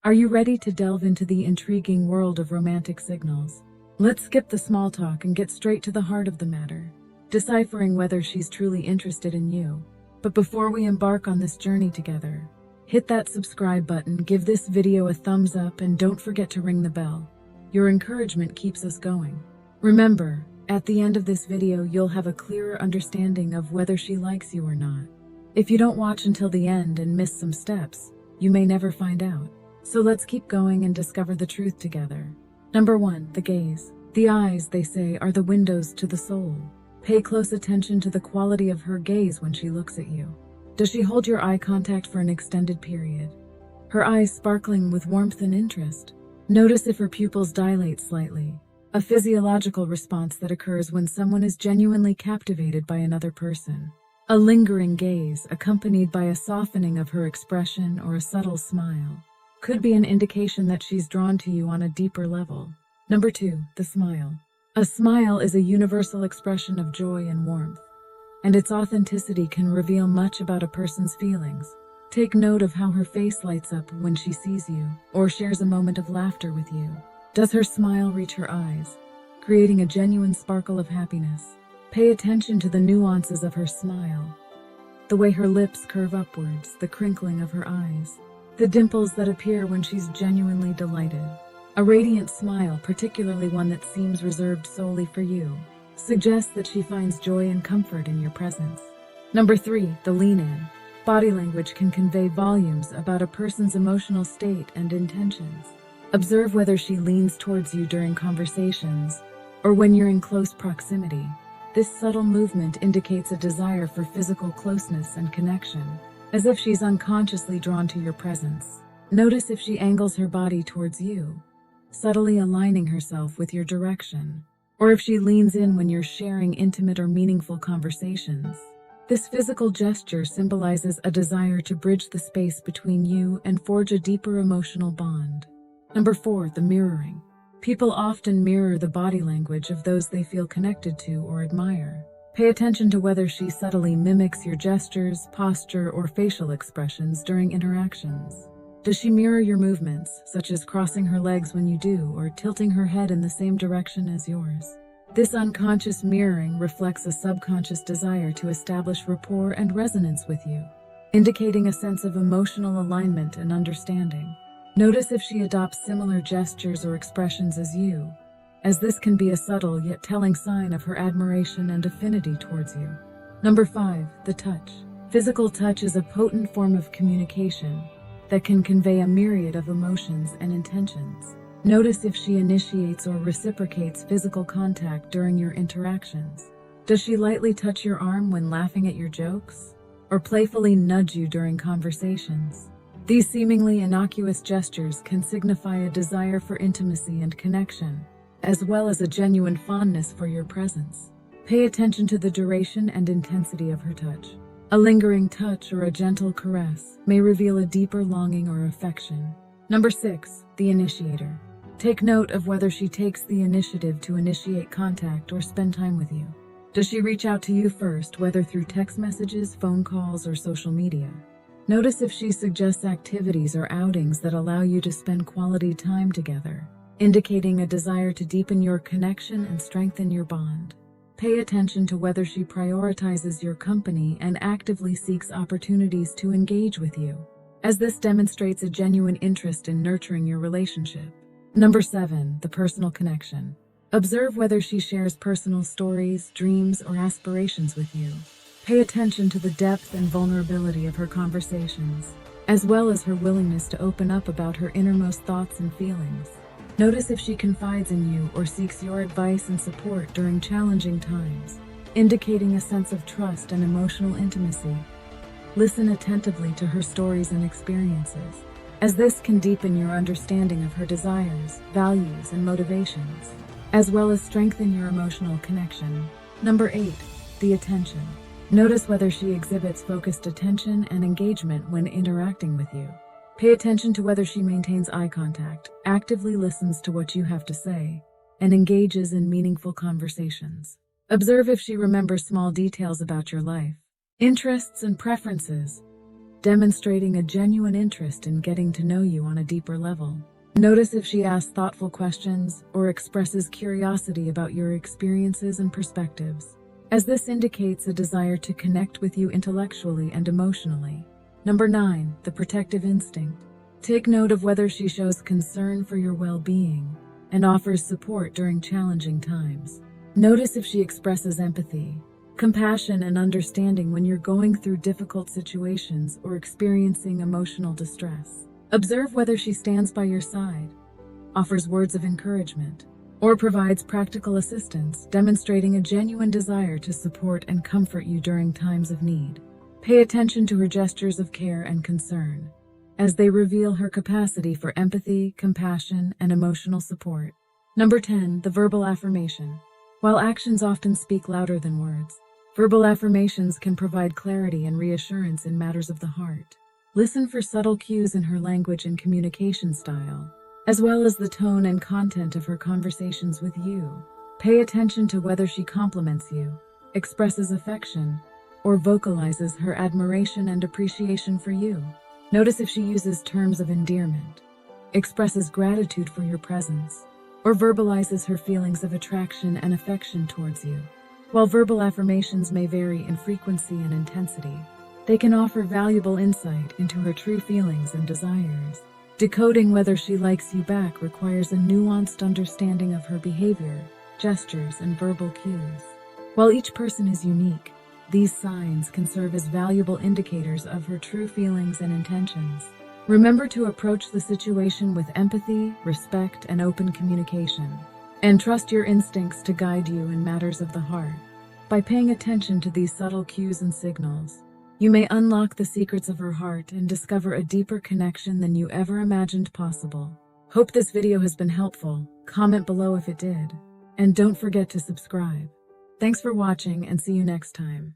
Are you ready to delve into the intriguing world of romantic signals? Let's skip the small talk and get straight to the heart of the matter, deciphering whether she's truly interested in you. But before we embark on this journey together, hit that subscribe button, give this video a thumbs up, and don't forget to ring the bell. Your encouragement keeps us going. Remember, at the end of this video, you'll have a clearer understanding of whether she likes you or not. If you don't watch until the end and miss some steps, you may never find out. So let's keep going and discover the truth together. Number 1, the gaze. The eyes, they say, are the windows to the soul. Pay close attention to the quality of her gaze when she looks at you. Does she hold your eye contact for an extended period? Her eyes sparkling with warmth and interest? Notice if her pupils dilate slightly, a physiological response that occurs when someone is genuinely captivated by another person. A lingering gaze, accompanied by a softening of her expression or a subtle smile, could be an indication that she's drawn to you on a deeper level. Number 2, the smile. A smile is a universal expression of joy and warmth, and its authenticity can reveal much about a person's feelings. Take note of how her face lights up when she sees you or shares a moment of laughter with you. Does her smile reach her eyes, creating a genuine sparkle of happiness? Pay attention to the nuances of her smile, the way her lips curve upwards, the crinkling of her eyes, the dimples that appear when she's genuinely delighted. A radiant smile, particularly one that seems reserved solely for you, suggests that she finds joy and comfort in your presence. Number 3, the lean in. Body language can convey volumes about a person's emotional state and intentions. Observe whether she leans towards you during conversations or when you're in close proximity. This subtle movement indicates a desire for physical closeness and connection, as if she's unconsciously drawn to your presence. Notice if she angles her body towards you, subtly aligning herself with your direction, or if she leans in when you're sharing intimate or meaningful conversations. This physical gesture symbolizes a desire to bridge the space between you and forge a deeper emotional bond. Number 4, the mirroring. People often mirror the body language of those they feel connected to or admire. Pay attention to whether she subtly mimics your gestures, posture, or facial expressions during interactions. Does she mirror your movements, such as crossing her legs when you do or tilting her head in the same direction as yours? This unconscious mirroring reflects a subconscious desire to establish rapport and resonance with you, indicating a sense of emotional alignment and understanding. Notice if she adopts similar gestures or expressions as you, as this can be a subtle yet telling sign of her admiration and affinity towards you. Number 5, the touch. Physical touch is a potent form of communication that can convey a myriad of emotions and intentions. Notice if she initiates or reciprocates physical contact during your interactions. Does she lightly touch your arm when laughing at your jokes, or playfully nudge you during conversations? These seemingly innocuous gestures can signify a desire for intimacy and connection, as well as a genuine fondness for your presence. Pay attention to the duration and intensity of her touch. A lingering touch or a gentle caress may reveal a deeper longing or affection. Number 6, the initiator. Take note of whether she takes the initiative to initiate contact or spend time with you. Does she reach out to you first, whether through text messages, phone calls, or social media? Notice if she suggests activities or outings that allow you to spend quality time together, indicating a desire to deepen your connection and strengthen your bond. Pay attention to whether she prioritizes your company and actively seeks opportunities to engage with you, as this demonstrates a genuine interest in nurturing your relationship. Number 7, the personal connection. Observe whether she shares personal stories, dreams, or aspirations with you. Pay attention to the depth and vulnerability of her conversations, as well as her willingness to open up about her innermost thoughts and feelings. Notice if she confides in you or seeks your advice and support during challenging times, indicating a sense of trust and emotional intimacy. Listen attentively to her stories and experiences, as this can deepen your understanding of her desires, values, and motivations, as well as strengthen your emotional connection. Number 8, the attention. Notice whether she exhibits focused attention and engagement when interacting with you. Pay attention to whether she maintains eye contact, actively listens to what you have to say, and engages in meaningful conversations. Observe if she remembers small details about your life, interests, and preferences, demonstrating a genuine interest in getting to know you on a deeper level. Notice if she asks thoughtful questions or expresses curiosity about your experiences and perspectives, as this indicates a desire to connect with you intellectually and emotionally. Number 9, the protective instinct. Take note of whether she shows concern for your well-being and offers support during challenging times. Notice if she expresses empathy, compassion, and understanding when you're going through difficult situations or experiencing emotional distress. Observe whether she stands by your side, offers words of encouragement, or provides practical assistance, demonstrating a genuine desire to support and comfort you during times of need. Pay attention to her gestures of care and concern, as they reveal her capacity for empathy, compassion, and emotional support. Number 10, the verbal affirmation. While actions often speak louder than words, verbal affirmations can provide clarity and reassurance in matters of the heart. Listen for subtle cues in her language and communication style, as well as the tone and content of her conversations with you. Pay attention to whether she compliments you, expresses affection, or vocalizes her admiration and appreciation for you. Notice if she uses terms of endearment, expresses gratitude for your presence, or verbalizes her feelings of attraction and affection towards you. While verbal affirmations may vary in frequency and intensity, they can offer valuable insight into her true feelings and desires. Decoding whether she likes you back requires a nuanced understanding of her behavior, gestures, and verbal cues. While each person is unique, these signs can serve as valuable indicators of her true feelings and intentions. Remember to approach the situation with empathy, respect, and open communication, and trust your instincts to guide you in matters of the heart. By paying attention to these subtle cues and signals, you may unlock the secrets of her heart and discover a deeper connection than you ever imagined possible. Hope this video has been helpful. Comment below if it did. And don't forget to subscribe. Thanks for watching and see you next time.